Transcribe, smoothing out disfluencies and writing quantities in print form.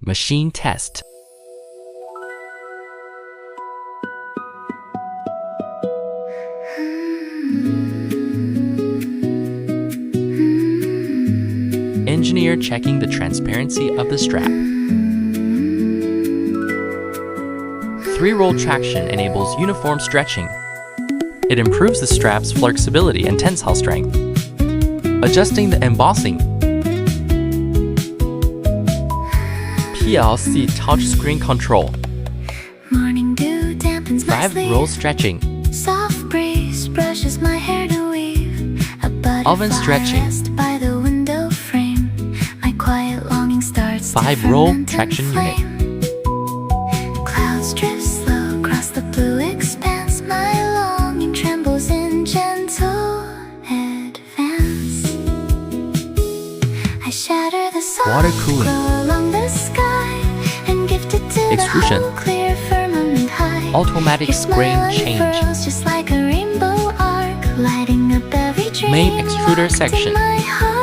Machine test. Engineer checking the transparency of the strap. 3-roll traction enables uniform stretching. It improves the strap's flexibility and tensile strength. Adjusting the embossing. PLC touchscreen control. 5-roll stretching. Soft breeze brushes my hair to weave. Oven stretching. By the window frame. My quiet longing starts 5-roll traction unit. Clouds drift slow across the blue expanse. My longing trembles in gentle advance. I shatter the soft Water cooling. glow along the sky and gift it to Extrusion. the whole clear firmament high. Automatic Your screen smile change. unfurls just like a rainbow arc, lighting up every dream. Main extruder locked in section. my heart.